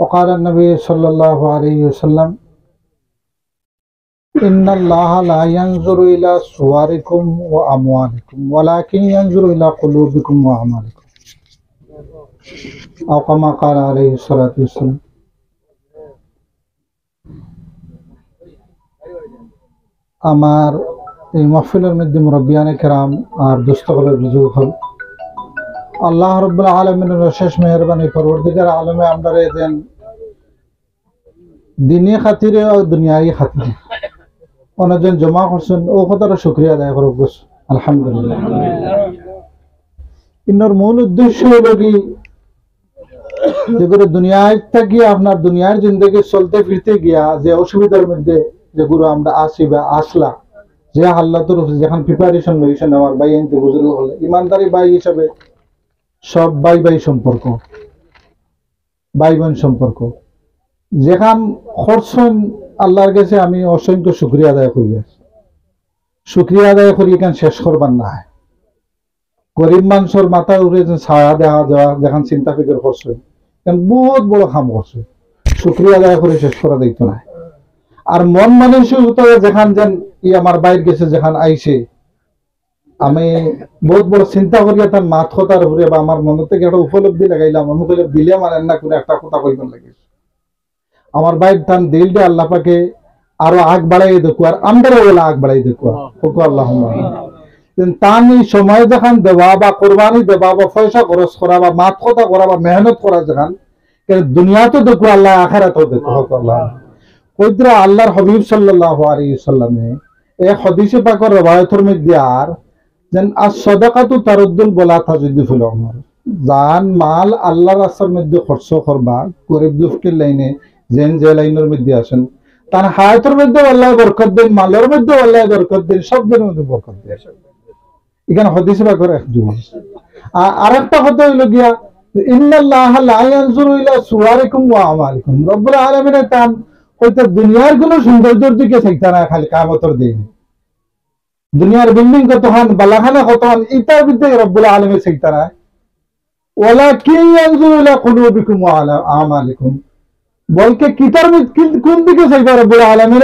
وقال النبي صلى الله عليه وسلم إن الله لا ينظر إلى صوركم وأموالكم ولكن ينظر إلى قلوبكم وأعمالكم أو كما قال عليه الصلاة والسلام। আমার এই মাহফিলের মধ্যে মুরব্বিয়ানে কেরাম আর দোস্তগণের বুজুর্গ হল, আল্লাহ রাব্বুল আলামিনের অশেষ মেহেরবানি পরওয়ারদিগার আলমে আমরারে দেন দিনী খাতিরে ও দুনিয়ায়ী খাতিরে অনেকজন জমা করছেন, ও কথাটা শুকরিয়া আদায় করব আলহামদুলিল্লাহ। ইন্নর মূল উদ্দেশ্য হলো কি, যেগুলো দুনিয়ায় গিয়া আপনার দুনিয়ার জিন্দগি চলতে ফিরতে গিয়া যে অসুবিধার মধ্যে যেগুলো আমরা আসি বা আসলা, যে আল্লাহ তরফ যেখান প্রিপারেশন লইছেন আমার ভাই আনতে বুজুর্গ হলে ইমানদারি ভাই হিসাবে সব ভাই ভাই সম্পর্ক, ভাই বোন সম্পর্ক যেখান খরচন আল্লাহর কাছে আমি অসংখ্য শুকরিয়া আদায় করি। শুকরিয়া আদায় করি এখান শেষ করবার না। গরিব মানুষের মাথা উড়ে ছায়া দেখা যাওয়া যেখান চিন্তা ফিকর করছে, বহুত বড় কাম করছে, শুকরিয়া আদায় করে শেষ করা দেখত না। আর মন মানসিকতা যেখান যেন আমার বাইর গেছে যেখান আইছে, আমি বহুত বড় চিন্তা করিয়া তার মাত কথার উপরে বা আমার মন থেকে একটা উপলব্ধি লাগাইলাম, আমি কইলে দিলে মানে না করে একটা কথা কইবার লাগে। আমার বাইর তান দিলটা আল্লাহ পাকে আরো আগ বাড়াই দেখো, আর আমরাও ওলা আগ বাড়াই দেখো আল্লাহ। তান এই সময় যেখান দেওয়া বা কোরবানি দেওয়া বা পয়সা খরচ করা বা মাত কথা করা বা মেহনত করা যেখান দুনিয়া তো দেখো আল্লাহ, আখিরাতও দেখো আল্লাহ। কইদ্রা আল্লাহর হাবিব সাল্লাল্লাহু আলাইহি সাল্লামে এই হাদিসে পাকের রওয়ায়াতের মধ্যে আর যেন আস-সাদাকাতু তারুদ্দুল বলা তাজিদুল উমর, জান মাল আল্লাহর রাস্তার মধ্যে খরচ করবা গরিব দুঃখীর লাইনে যেন যে লাইনের মধ্যে আসেন তার হায়াতের মধ্যে আল্লাহ বরকত দেন, মালের মধ্যে আল্লাহ বরকত দেন, সবের মধ্যে বরকত দেন। এখানে হাদিসে পাকের এক যুগ। আর একটা কথা হইল গিয়া ইন্নাল্লাহা লা ইয়ানজুরু ইলা সুওয়ারিকুম ওয়া আমালিকুম, রব্বুল আলামিন তান হয়তো দুনিয়ার কোন সৌন্দর্যের দিকে চাইতা না, খালি কিয়ামতের দিন দুনিয়ার বিল্ডিং কত হন বালাখানা কত হন ইটার ভিতরে রব্বুল আলামিন চাইতা না। ওয়ালাকিন ইয়ানজুরু ইলা কুলুবিকুম ওয়া আমালিকুম, বলকে কিতার কোন দিকে চাইবা রব্বুল আলামিন,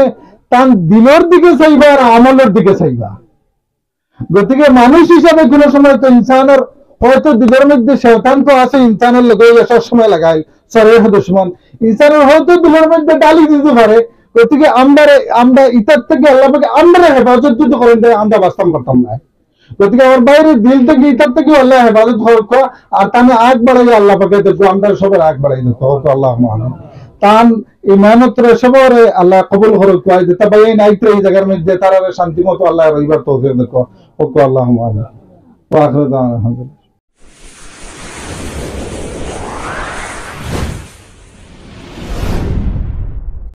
তান দিলের দিকে চাইবা আর আমলের দিকে চাইবা। গতিকে মানুষ হিসাবে কোন সময় তো ইনসানের হয়তো দিলের মধ্যে শয়তান তো আছে, ইনসানের লগে সব সময় লাগাই সরেহ দুশমন, ইনসানের হয়তো দিলের মধ্যে ডালি দিতে পারে। গতিকে আমরা ইতার থেকে আল্লাহ পাকে আমরা হেফাজত যদি করেন তাই আমরা বাস্তব করতাম না। গতিকে আমার বাইরে দিল থেকে ইতার থেকে আল্লাহ হেফাজত হোক, আর তানে আগ বাড়াই আল্লাহ পাকে দেখো, আমরা সবার আগ বাড়াই দেখো আল্লাহ মহান তান ইমানত সবার আল্লাহ কবুল করুক। যেটা ভাই নাইতে এই জায়গার মধ্যে তারা শান্তি মতো আল্লাহ রইবার তৌফিক দেখো আল্লাহ মহান।